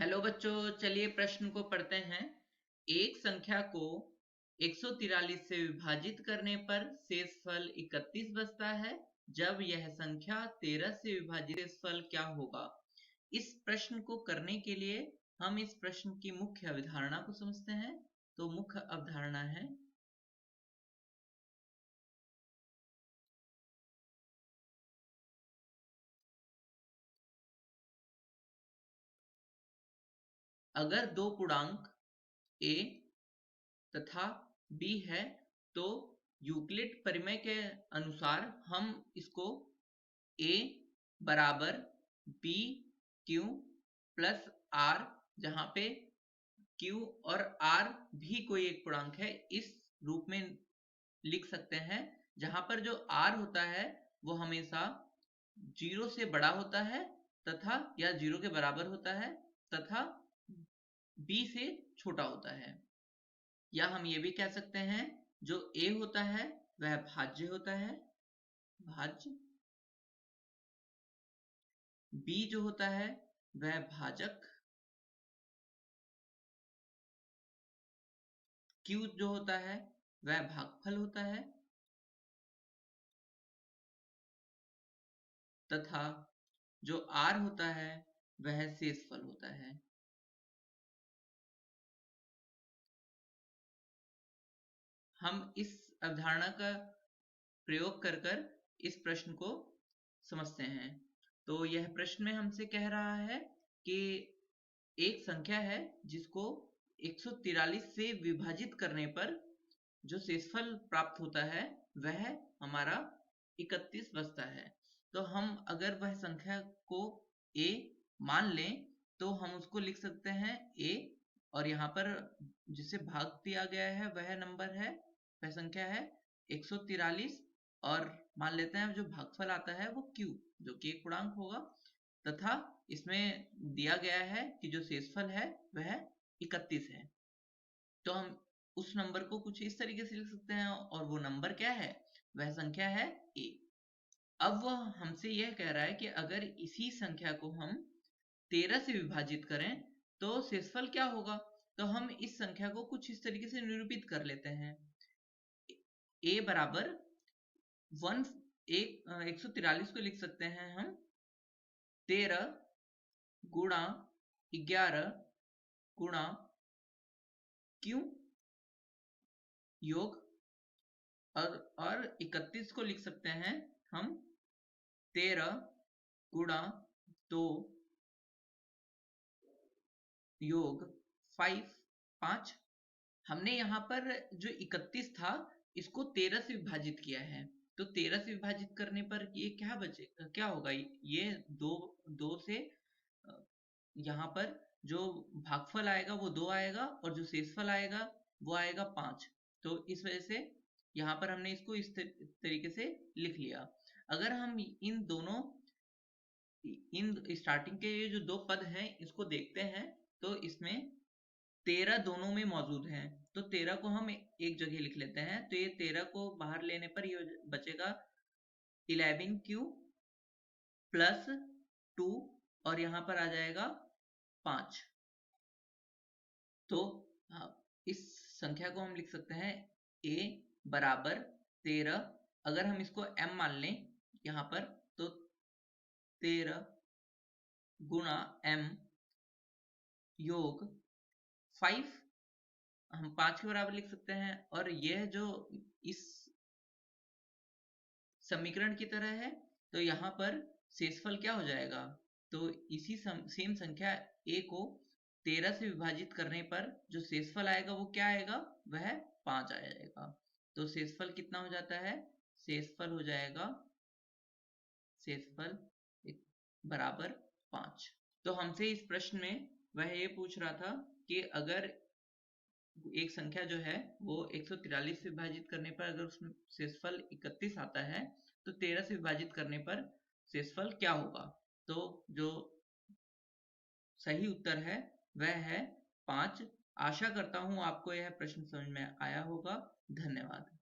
Hello बच्चों, चलिए प्रश्न को पढ़ते हैं। एक संख्या को 143 से विभाजित करने पर शेषफल 31 बचता है। जब यह संख्या 13 से विभाजित शेषफल क्या होगा? इस प्रश्न को करने के लिए हम इस प्रश्न की मुख्य अवधारणा को समझते हैं। तो मुख्य अवधारणा है, अगर दो पूर्णांक a तथा b है तो यूक्लिड परिमेय के अनुसार हम इसको a बराबर b क्यू प्लस r, जहां पे q और r भी कोई एक पूर्णांक है, इस रूप में लिख सकते हैं। जहां पर जो r होता है वो हमेशा 0 से बड़ा होता है तथा या 0 के बराबर होता है तथा b से छोटा होता है। या हम ये भी कह सकते हैं, जो a होता है वह भाज्य होता है, भाज्य। b जो होता है वह भाजक। q जो होता है वह भागफल होता है तथा जो r होता है वह शेषफल होता है। हम इस अवधारणा का प्रयोग कर कर इस प्रश्न को समझते हैं। तो यह प्रश्न में हमसे कह रहा है कि एक संख्या है जिसको 143 से विभाजित करने पर जो शेषफल प्राप्त होता है वह हमारा 31 बचता है। तो हम अगर वह संख्या को a मान लें तो हम उसको लिख सकते हैं a, और यहाँ पर जिसे भाग दिया गया है वह नंबर है, वह संख्या है 143, और मान लेते हैं जो भागफल आता है वो q, जो कि एक पूर्णांक होगा, तथा इसमें दिया गया है कि जो शेषफल है वह 31 है। तो हम उस नंबर को कुछ इस तरीके से लिख सकते हैं, और वो नंबर क्या है? वह संख्या है a। अब वह हमसे यह कह रहा है कि अगर इसी संख्या को हम 13 से विभाजित करें तो शेषफल क्या होगा? तो हम इस संख्या को कुछ इस तरीके से निरूपित कर लेते हैं। a बराबर 143 को लिख सकते हैं हम 13 गुणा 11 गुणा q योग, और 31 को लिख सकते हैं हम 13 गुणा 2 योग 5। हमने यहाँ पर जो 31 था इसको 13 से विभाजित किया है, तो 13 से विभाजित करने पर ये क्या बचे, क्या होगा? ये दो से यहाँ पर जो भागफल आएगा वो 2 आएगा और जो शेषफल आएगा वो आएगा 5। तो इस वजह से यहाँ पर हमने इसको इस तरीके से लिख लिया। अगर हम इन स्टार्टिंग के ये जो दो पद हैं इसको देखते हैं तो इसमें 13 दोनों में मौजूद है, तो 13 को हम एक जगह लिख लेते हैं। तो ये 13 को बाहर लेने पर ये बचेगा 11q प्लस 2, और यहाँ पर आ जाएगा 5। तो इस संख्या को हम लिख सकते हैं a बराबर 13, अगर हम इसको m मान लें यहाँ पर, तो 13 गुणा m योग 5, हम 5 के बराबर लिख सकते हैं। और यह जो इस समीकरण की तरह है, तो यहाँ पर शेषफल क्या हो जाएगा? तो इसी सेम संख्या a को 13 से विभाजित करने पर जो शेषफल आएगा वो क्या आएगा? वह 5 आ जाएगा। तो शेषफल कितना हो जाता है? शेषफल हो जाएगा शेषफल बराबर 5। तो हमसे इस प्रश्न में वह ये पूछ रहा था कि अगर एक संख्या जो है वो 143 से विभाजित करने पर अगर उसमें शेषफल 31 आता है तो 13 से विभाजित करने पर शेषफल क्या होगा? तो जो सही उत्तर है वह है 5। आशा करता हूं आपको यह प्रश्न समझ में आया होगा। धन्यवाद।